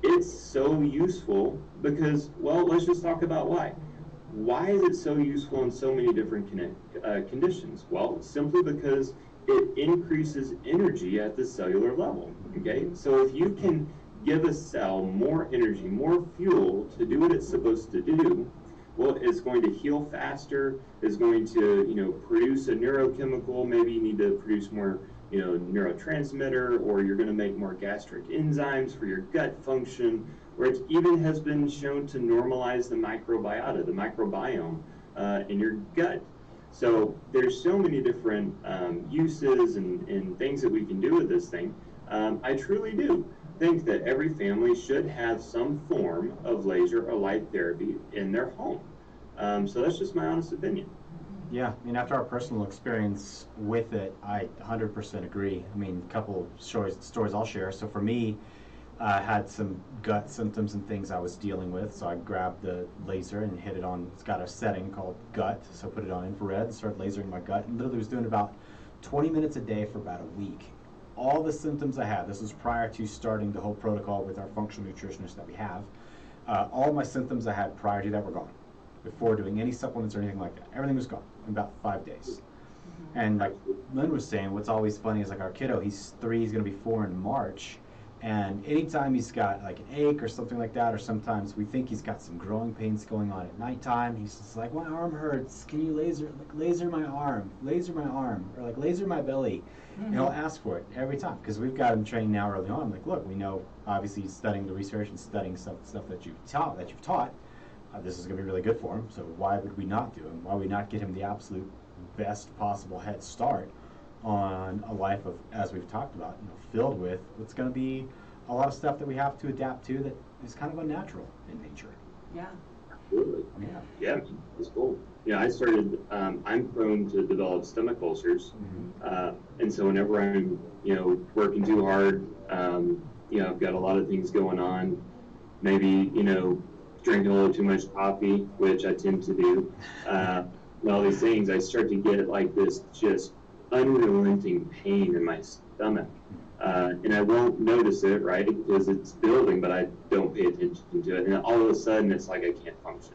it's so useful because, well, let's just talk about why. Why is it so useful in so many different conditions? Well, simply because it increases energy at the cellular level, okay? So if you can give a cell more energy, more fuel to do what it's supposed to do, well, it's going to heal faster, it's going to, produce a neurochemical, maybe you need to produce more, neurotransmitter, or you're going to make more gastric enzymes for your gut function, or it even has been shown to normalize the microbiota, the microbiome in your gut. So there's so many different uses and things that we can do with this thing. I truly do think that every family should have some form of laser or light therapy in their home. So that's just my honest opinion. Yeah, I mean, after our personal experience with it, I 100% agree. I mean, a couple of stories I'll share. So for me, I had some gut symptoms and things I was dealing with, so I grabbed the laser and hit it on, it's got a setting called gut, so I put it on infrared and started lasering my gut, and literally was doing about 20 minutes a day for about a week. All the symptoms I had, this was prior to starting the whole protocol with our functional nutritionist that we have, all my symptoms I had prior to that were gone. Before doing any supplements or anything like that. Everything was gone in about 5 days. And like Lynn was saying, what's always funny is like our kiddo, he's 3, he's gonna be 4 in March. And anytime he's got like an ache or something like that, or sometimes we think he's got some growing pains going on at nighttime, he's just like, my arm hurts, can you laser my arm, or like laser my belly. And he'll ask for it every time, because we've got him trained now early on. Like, look, we know, obviously studying the research and studying stuff that you've taught, this is going to be really good for him, so why would we not do him? Why would we not get him the absolute best possible head start on a life of, as we've talked about, filled with what's going to be a lot of stuff that we have to adapt to that is kind of unnatural in nature. Yeah. Absolutely. Yeah, it's cool. I started, I'm prone to develop stomach ulcers, and so whenever I'm, working too hard, I've got a lot of things going on, maybe, drinking a little too much coffee, which I tend to do. and all these things, I start to get like this just unrelenting pain in my stomach. And I won't notice it, right, because it's building, but I don't pay attention to it. And all of a sudden, it's like I can't function.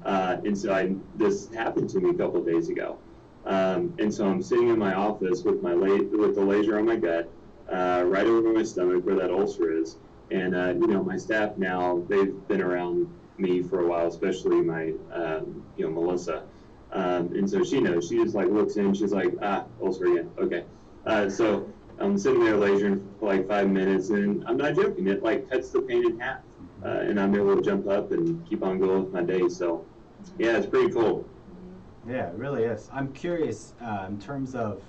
And so this happened to me a couple of days ago. And so I'm sitting in my office with the laser on my gut, right over my stomach where that ulcer is. And, my staff now, they've been around me for a while, especially my, Melissa. And so she knows. She just like looks in, she's like, ulcer again. Okay. So I'm sitting there lasering for like 5 minutes, and I'm not joking. It like cuts the pain in half, and I'm able to jump up and keep on going with my day. So, yeah, it's pretty cool. Yeah, it really is. I'm curious in terms of,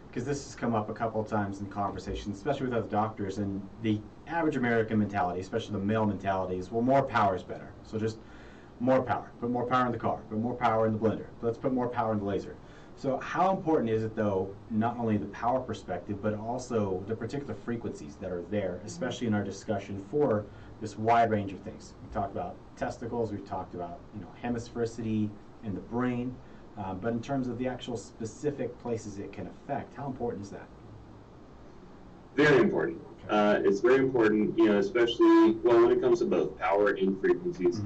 because this has come up a couple of times in conversations, especially with other doctors, and the average American mentality, especially the male mentality, is, well, more power is better. So just more power. Put more power in the car. Put more power in the blender. Let's put more power in the laser. So how important is it, though, not only the power perspective, but also the particular frequencies that are there, especially in our discussion for this wide range of things? We talked about testicles, we've talked about hemisphericity in the brain, but in terms of the actual specific places it can affect, how important is that? Very important. It's very important, especially, when it comes to both power and frequencies.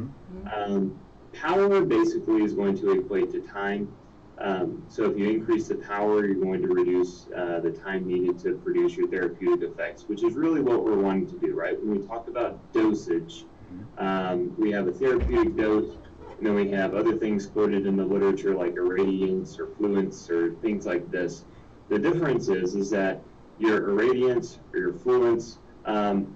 Power basically is going to equate to time. So if you increase the power, you're going to reduce the time needed to produce your therapeutic effects, which is really what we're wanting to do, right? When we talk about dosage, we have a therapeutic dose, and then we have other things quoted in the literature like irradiance or fluence or things like this. The difference is that your irradiance or your fluence,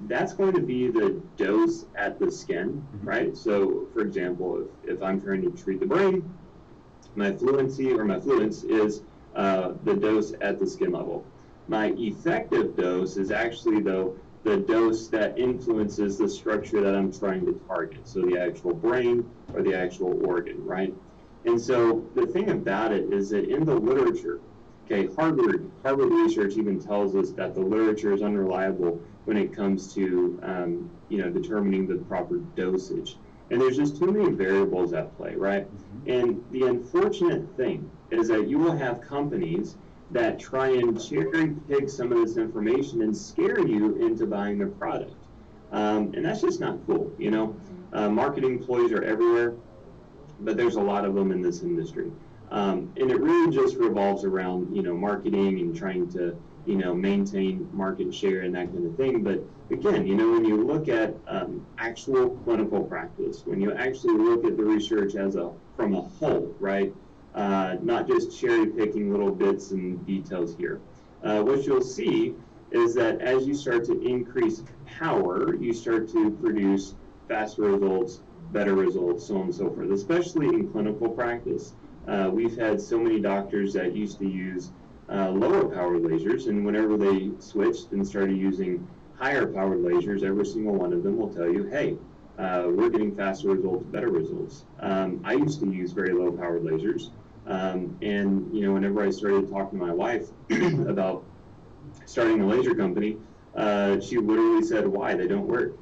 that's going to be the dose at the skin, right? So, for example, if I'm trying to treat the brain, my fluence is the dose at the skin level. My effective dose is actually, though, the dose that influences the structure that I'm trying to target, so the actual brain or the actual organ, right? And so the thing about it is that in the literature, okay, Harvard research even tells us that the literature is unreliable when it comes to determining the proper dosage. And there's just too many variables at play, right? And the unfortunate thing is that you will have companies that try and cherry pick some of this information and scare you into buying their product. And that's just not cool, Marketing employees are everywhere, but there's a lot of them in this industry. And it really just revolves around, marketing and trying to, maintain market share and that kind of thing. But again, when you look at actual clinical practice, when you actually look at the research from a whole, right? Not just cherry picking little bits and details here. What you'll see is that as you start to increase power, you start to produce faster results, better results, so on and so forth, especially in clinical practice. We've had so many doctors that used to use lower powered lasers, and whenever they switched and started using higher powered lasers, every single one of them will tell you, hey, we're getting faster results, better results. I used to use very low powered lasers, and whenever I started talking to my wife about starting a laser company, she literally said, why? They don't work.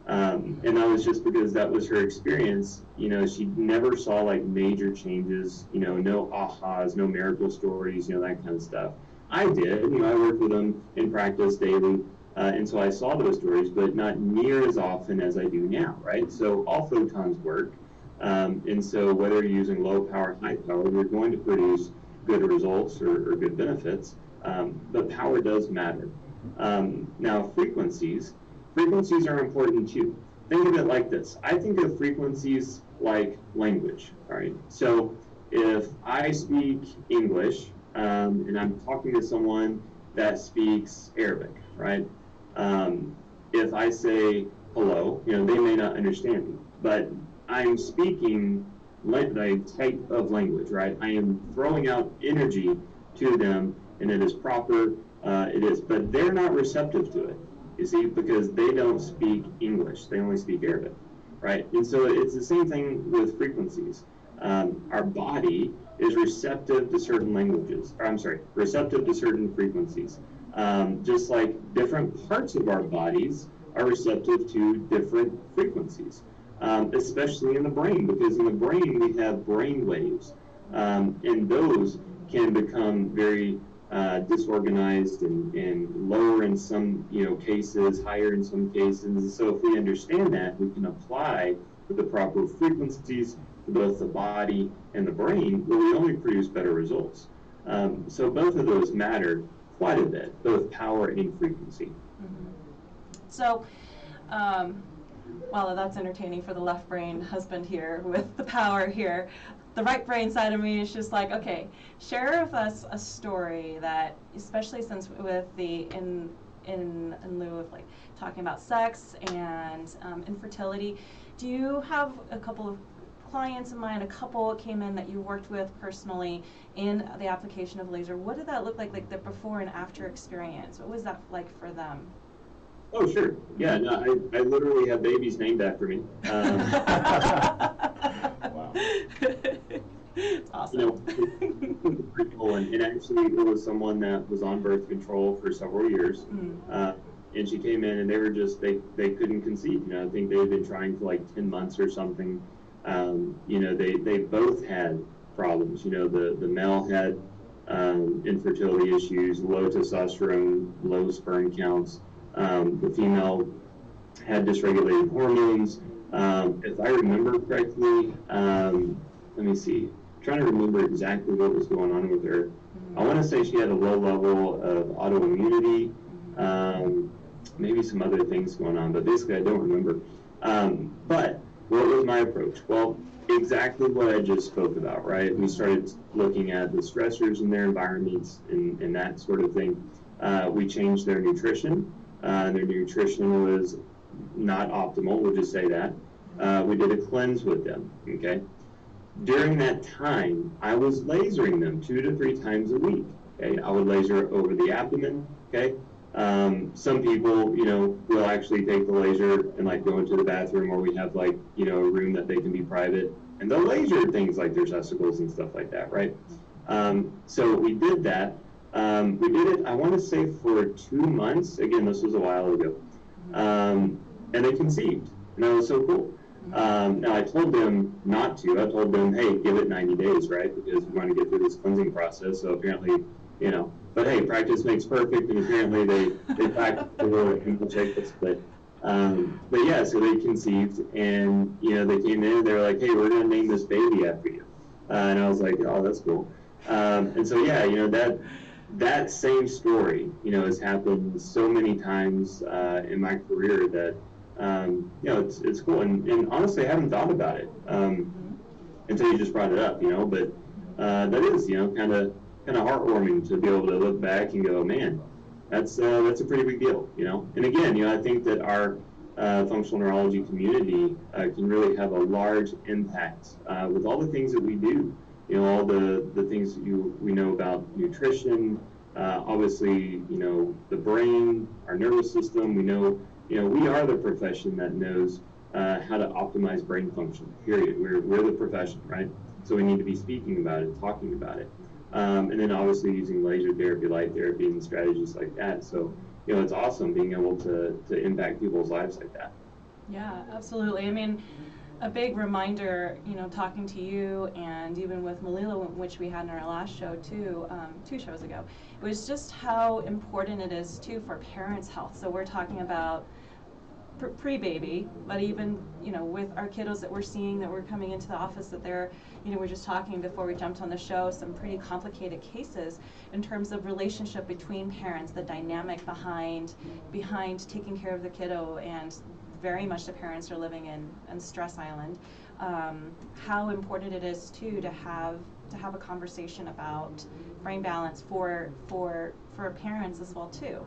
And that was just because that was her experience. She never saw like major changes, no ahas, no miracle stories, that kind of stuff. I did, I worked with them in practice daily, and so I saw those stories, but not near as often as I do now, right? So all photons work, and so whether you're using low power, high power, you're going to produce good results or good benefits, but power does matter. Now, frequencies are important too. Think of it like this. I think of frequencies like language, all right? So if I speak English and I'm talking to someone that speaks Arabic, right? If I say hello, they may not understand me, but I'm speaking a type of language, right? I am throwing out energy to them, and it is proper, but they're not receptive to it. You see, because they don't speak English, they only speak Arabic, right? And so it's the same thing with frequencies. Our body is receptive to certain receptive to certain frequencies. Just like different parts of our bodies are receptive to different frequencies, especially in the brain, because in the brain we have brain waves. And those can become very disorganized and lower in some cases, higher in some cases. So if we understand that, we can apply the proper frequencies to both the body and the brain, where we only produce better results. So both of those matter quite a bit, both power and frequency. Mm-hmm. So, well, that's entertaining for the left brain husband here with the power here. The right brain side of me is just like, okay, share with us a story that, especially since with the in lieu of like talking about sex and infertility, do you have a couple of clients in mind, a couple that came in that you worked with personally in the application of laser? What did that look like the before and after experience? What was that like for them? Oh, sure. Yeah, no, I literally have babies named after me. Wow. It's awesome. Pretty cool. And actually, it was someone that was on birth control for several years. And she came in, and they were just, they couldn't conceive. I think they had been trying for like 10 months or something. They both had problems. The male had infertility issues, low testosterone, low sperm counts. The female had dysregulated hormones. If I remember correctly, let me see. I'm trying to remember exactly what was going on with her. I want to say she had a low level of autoimmunity, maybe some other things going on, but basically I don't remember. But what was my approach? Well, exactly what I just spoke about, right? We started looking at the stressors in their environments and that sort of thing. We changed their nutrition. Their nutrition was not optimal, we'll just say that. We did a cleanse with them, okay? During that time, I was lasering them 2 to 3 times a week, okay? I would laser over the abdomen, okay? Some people, will actually take the laser and like go into the bathroom, or we have like, a room that they can be private, and they'll laser things like their testicles and stuff like that, right? So we did that. We did it, I want to say, for 2 months. Again, this was a while ago. And they conceived, and that was so cool. Now, I told them not to. I told them, hey, give it 90 days, right? Because we want to get through this cleansing process. So apparently, but hey, practice makes perfect, and apparently they practiced and we'll check this. But yeah, so they conceived, and, they came in, and they were like, hey, we're going to name this baby after you. And I was like, oh, that's cool. And so, yeah, that same story, has happened so many times in my career that, it's cool. And honestly, I haven't thought about it until you just brought it up, But that is, kind of heartwarming to be able to look back and go, man, that's a pretty big deal, And again, I think that our functional neurology community can really have a large impact with all the things that we do. All the things that we know about nutrition, obviously, the brain, our nervous system. We know, we are the profession that knows how to optimize brain function, period. We're the profession, right? So we need to be speaking about it, talking about it. And then obviously using laser therapy, light therapy, and strategies like that. So, it's awesome being able to impact people's lives like that. Yeah, absolutely. I mean, a big reminder, talking to you and even with Malila, which we had in our last show too, 2 shows ago, it was just how important it is too for parents' health. So we're talking about pre-baby, but even, with our kiddos that we're seeing, that we're coming into the office, that they're, we're just talking before we jumped on the show, some pretty complicated cases in terms of relationship between parents, the dynamic behind taking care of the kiddo, and very much the parents are living in stress island. How important it is too to have a conversation about brain balance for parents as well too,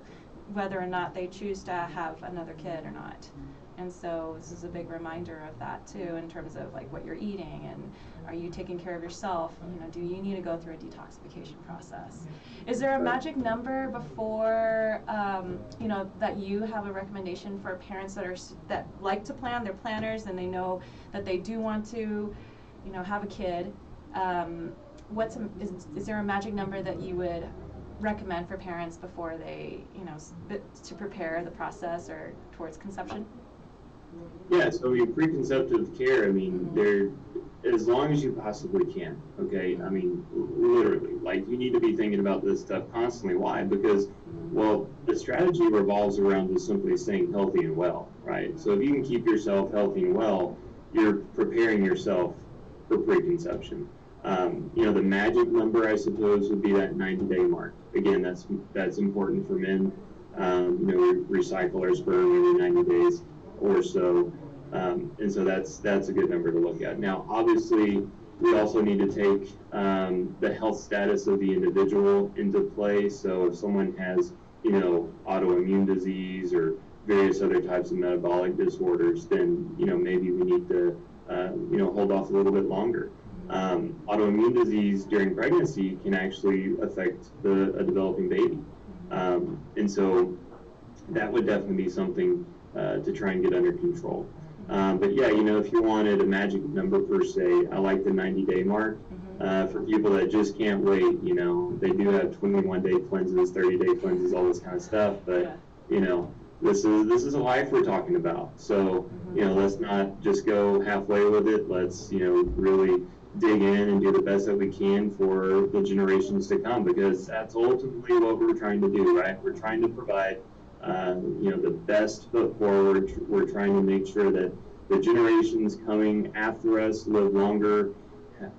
whether or not they choose to have another kid or not. And so this is a big reminder of that too, in terms of like what you're eating, and are you taking care of yourself? Do you need to go through a detoxification process? Is there a magic number before, that you have a recommendation for parents that like to plan? They're planners, and they know that they do want to, have a kid. Is there a magic number that you would recommend for parents before they, to prepare the process or towards conception? Yeah, so your preconceptive care, as long as you possibly can, okay? I mean, literally, like, you need to be thinking about this stuff constantly. Why? Because, well, the strategy revolves around just simply staying healthy and well, right? So if you can keep yourself healthy and well, you're preparing yourself for preconception. You know, the magic number, I suppose, would be that 90-day mark. Again, that's important for men. You know, we recycle our sperm every 90 days or so. And so that's a good number to look at. Now, obviously, we also need to take the health status of the individual into play. So if someone has, you know, autoimmune disease or various other types of metabolic disorders, then, you know, maybe we need to, you know, hold off a little bit longer. Autoimmune disease during pregnancy can actually affect a developing baby. And so that would definitely be something to try and get under control. But yeah, you know, if you wanted a magic number per se, I like the 90-day mark. For people that just can't wait, you know, they do have 21-day cleanses, 30-day cleanses, all this kind of stuff. But you know, this is a life we're talking about. So you know, let's not just go halfway with it. Let's, you know, really dig in and do the best that we can for the generations to come, because that's ultimately what we're trying to do, right? We're trying to provide you know, the best foot forward. We're trying to make sure that the generations coming after us live longer,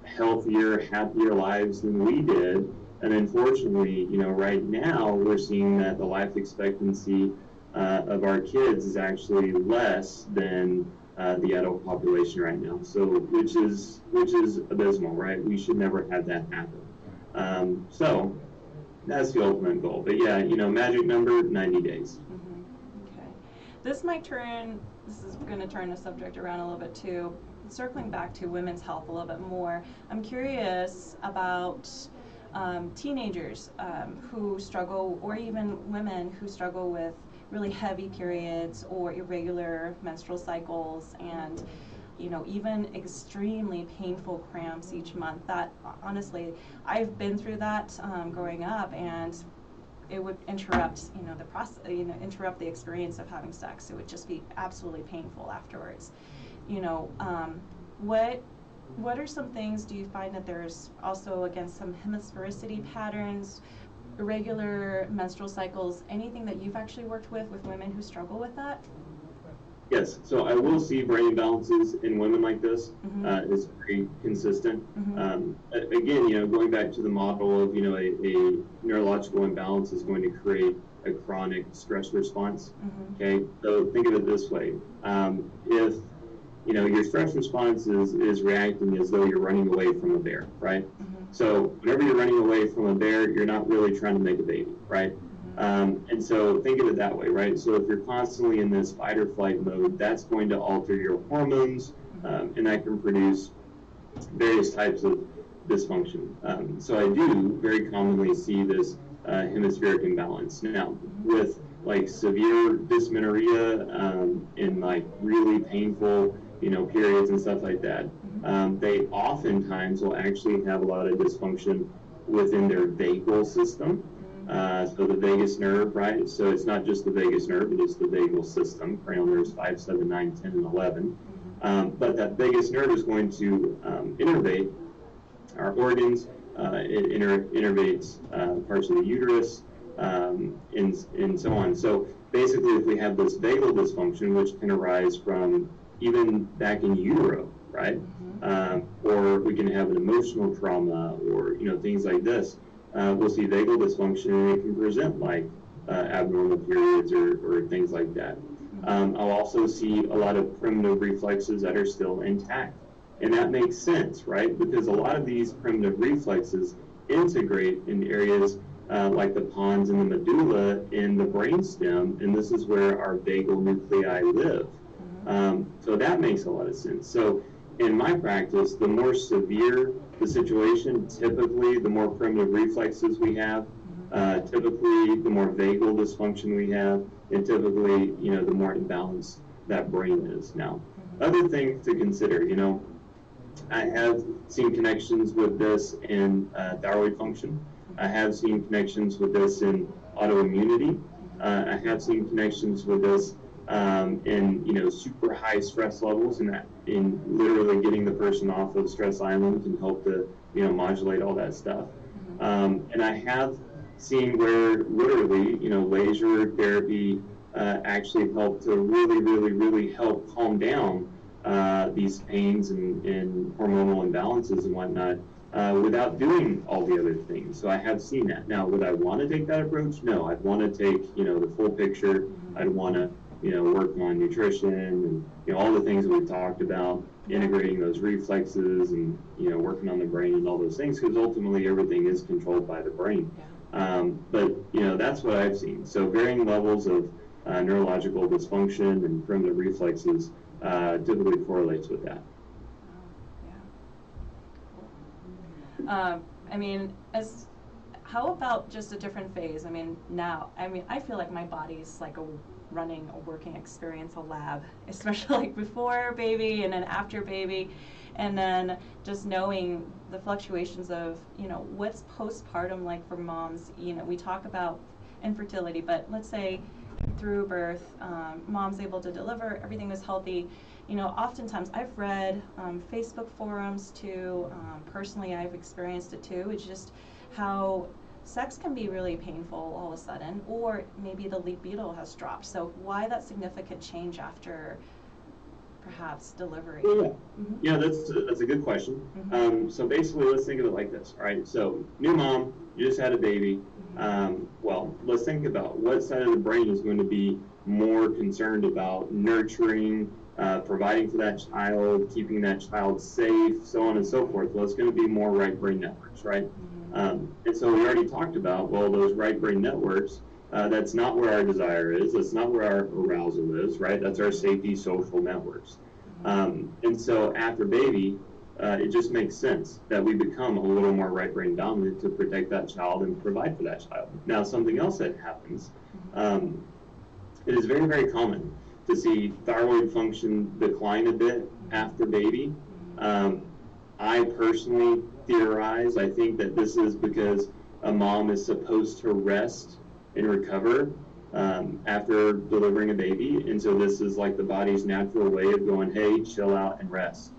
healthier, happier lives than we did. And unfortunately, you know, right now we're seeing that the life expectancy of our kids is actually less than the adult population right now. So, which is abysmal, right? We should never have that happen. So that's the ultimate goal. But yeah, you know, magic number, 90 days. Okay. This is going to turn the subject around a little bit too. Circling back to women's health a little bit more, I'm curious about teenagers who struggle, or even women who struggle with really heavy periods or irregular menstrual cycles, and you know, even extremely painful cramps each month. That honestly, I've been through that growing up, and it would interrupt, you know, the process, you know, interrupt the experience of having sex. It would just be absolutely painful afterwards. You know, what are some things, do you find that there's also, again, some hemisphericity patterns, irregular menstrual cycles, anything that you've actually worked with women who struggle with that? Yes, so I will see brain imbalances in women like this. Is very consistent. Again, you know, going back to the model of, you know, a neurological imbalance is going to create a chronic stress response. Okay, so think of it this way: if you know your stress response is reacting as though you're running away from a bear, right? So whenever you're running away from a bear, you're not really trying to make a baby, right? And so think of it that way, right? So if you're constantly in this fight or flight mode, that's going to alter your hormones, and that can produce various types of dysfunction. So I do very commonly see this hemispheric imbalance. Now, with like severe dysmenorrhea and like really painful, you know, periods and stuff like that, they oftentimes will actually have a lot of dysfunction within their vagal system. So the vagus nerve, right? So it's not just the vagus nerve, it is the vagal system, cranial nerves 5, 7, 9, 10, and 11. But that vagus nerve is going to innervate our organs, it innervates parts of the uterus, and so on. So basically, if we have this vagal dysfunction, which can arise from even back in utero, right? Or we can have an emotional trauma, or, you know, things like this. We'll see vagal dysfunction, and it can present like abnormal periods or things like that. I'll also see a lot of primitive reflexes that are still intact. And that makes sense, right? Because a lot of these primitive reflexes integrate in areas like the pons and the medulla in the brainstem, and this is where our vagal nuclei live. So that makes a lot of sense. So in my practice, the more severe the situation, typically the more primitive reflexes we have, typically the more vagal dysfunction we have, and typically, you know, the more imbalanced that brain is. Now, other things to consider, you know, I have seen connections with this in thyroid function. I have seen connections with this in autoimmunity. I have seen connections with this and super high stress levels, and that in literally getting the person off of stress island can help to modulate all that stuff. And I have seen where literally laser therapy actually helped to really help calm down these pains and hormonal imbalances and whatnot, without doing all the other things. So I have seen that. Now, would I want to take that approach? No, I'd want to take the full picture. I'd want to work on nutrition and all the things that we've talked about, integrating those reflexes and working on the brain and all those things, because ultimately everything is controlled by the brain. But that's what I've seen. So varying levels of neurological dysfunction and primitive reflexes typically correlates with that. I mean, how about just a different phase? I mean, now, I feel like my body's like running a working experience, a lab, especially like before baby and then after baby, and then just knowing the fluctuations of, what's postpartum like for moms. We talk about infertility, but let's say through birth, mom's able to deliver, everything is healthy. Oftentimes I've read Facebook forums too, personally I've experienced it too, it's just how sex can be really painful all of a sudden, or maybe the libido has dropped. So why that significant change after perhaps delivery? Yeah, that's a good question. So basically, let's think of it like this. All right, so new mom, you just had a baby. Well, let's think about what side of the brain is going to be more concerned about nurturing, providing for that child, keeping that child safe, so on and so forth. Well, it's going to be more right brain networks, right? And so we already talked about, well, those right brain networks, that's not where our desire is. That's not where our arousal is, right? That's our safety social networks. And so after baby, it just makes sense that we become a little more right brain dominant to protect that child and provide for that child. Now, something else that happens, it is very, very common to see thyroid function decline a bit after baby. I personally theorize, I think that this is because a mom is supposed to rest and recover after delivering a baby, and so this is like the body's natural way of going, hey, chill out and rest.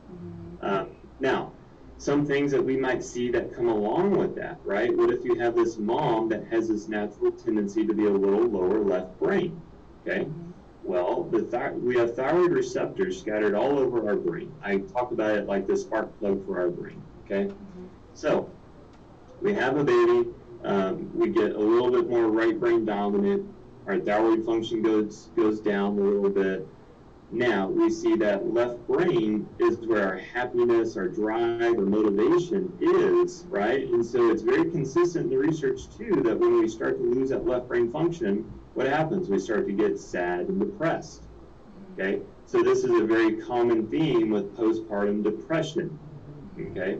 Now, some things that we might see that come along with that, right? What if you have this mom that has this natural tendency to be a little lower left brain, okay? Well, we have thyroid receptors scattered all over our brain. I talk about it like the spark plug for our brain, okay? So, we have a baby, we get a little bit more right brain dominant, our thyroid function goes down a little bit. Now, we see that left brain is where our happiness, our drive, our motivation is, right? And so it's very consistent in the research, too, that when we start to lose that left brain function, what happens? We start to get sad and depressed, okay? So this is a very common theme with postpartum depression, okay?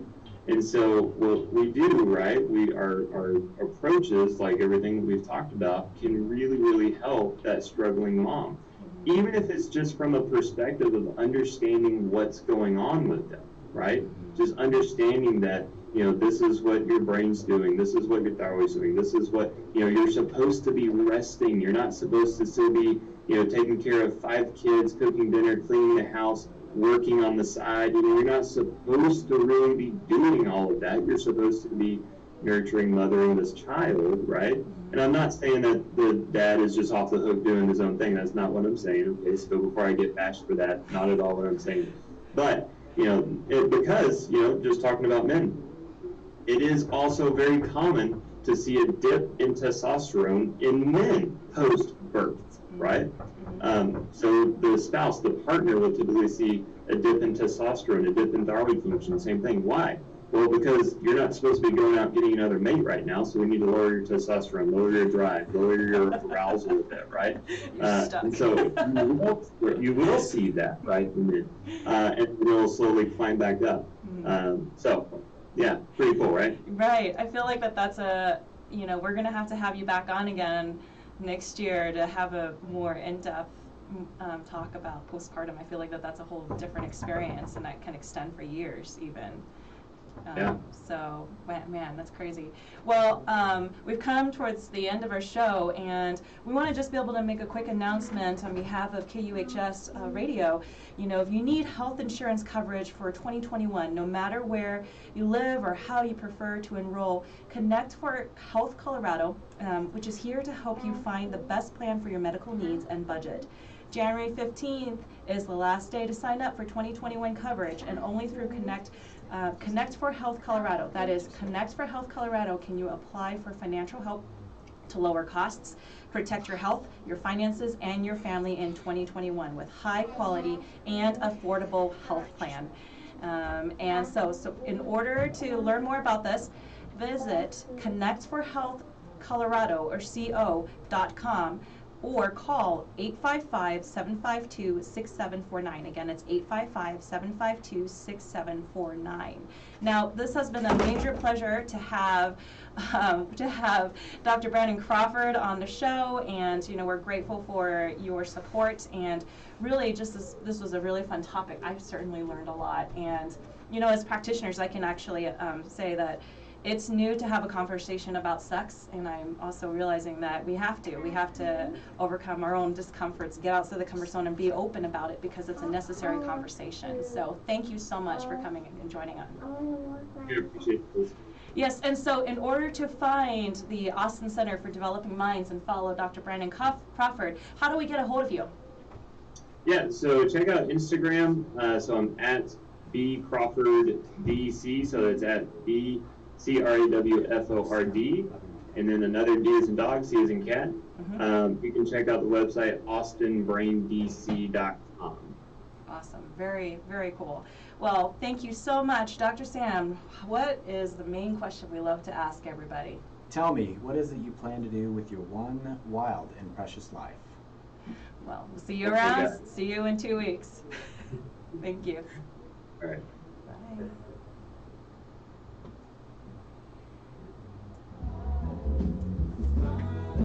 And so what we do, right, our approaches, like everything that we've talked about, can really, really help that struggling mom. Even if it's just from a perspective of understanding what's going on with them, right? Just understanding that, this is what your brain's doing, this is what your thyroid's doing, this is what, you're supposed to be resting. You're not supposed to still be, taking care of 5 kids, cooking dinner, cleaning the house, working on the side. You're not supposed to really be doing all of that. You're supposed to be nurturing, mothering this child, right? And I'm not saying that the dad is just off the hook doing his own thing. That's not what I'm saying, okay? So before I get bashed for that, not at all what I'm saying. But, because, just talking about men, it is also very common to see a dip in testosterone in men post-birth, right? So the spouse, the partner, will typically see a dip in testosterone, a dip in thyroid function, same thing. Why? Well, because you're not supposed to be going out getting another mate right now, so we need to lower your testosterone, lower your drive, lower your arousal with that, right? And so you will see that, right, in men, and it will slowly climb back up. So, yeah, pretty cool, right? Right. I feel like that's we're going to have you back on again next year to have a more in-depth talk about postpartum. I feel like that's a whole different experience, and that can extend for years even. Yeah. So, man, that's crazy. Well, we've come towards the end of our show, and we want to just be able to make a quick announcement on behalf of KUHS Radio. You know, if you need health insurance coverage for 2021, no matter where you live or how you prefer to enroll, Connect for Health Colorado, which is here to help you find the best plan for your medical needs and budget. January 15th is the last day to sign up for 2021 coverage, and only through Connect for Health Colorado. That is, Connect for Health Colorado can you apply for financial help to lower costs, protect your health, your finances, and your family in 2021 with high quality and affordable health plan. And so in order to learn more about this, visit connectforhealthcolorado or co.com or call 855-752-6749. Again, it's 855-752-6749. Now, this has been a major pleasure to have Dr. Brandon Crawford on the show, and you know, we're grateful for your support, and really just this was a really fun topic. I've certainly learned a lot, and you know, as practitioners, I can actually say that it's new to have a conversation about sex, and I'm also realizing that we have to overcome our own discomforts, get outside the comfort zone, and be open about it, because it's a necessary conversation. So thank you so much for coming and joining us. I appreciate this. Yes, and so in order to find the Austin Center for Developing Minds and follow Dr. Brandon Crawford, how do we get a hold of you? Yeah, so check out Instagram. So I'm at bcrawforddc, so it's at BCRAWFORD, and then another D as in dog, C as in cat. You can check out the website austinbraindc.com. Awesome. Very, very cool. Well, thank you so much. Dr. Sam, what is the main question we love to ask everybody? Tell me, what is it you plan to do with your one wild and precious life? Well, we'll see you around. See you in 2 weeks. Thank you. All right. Bye.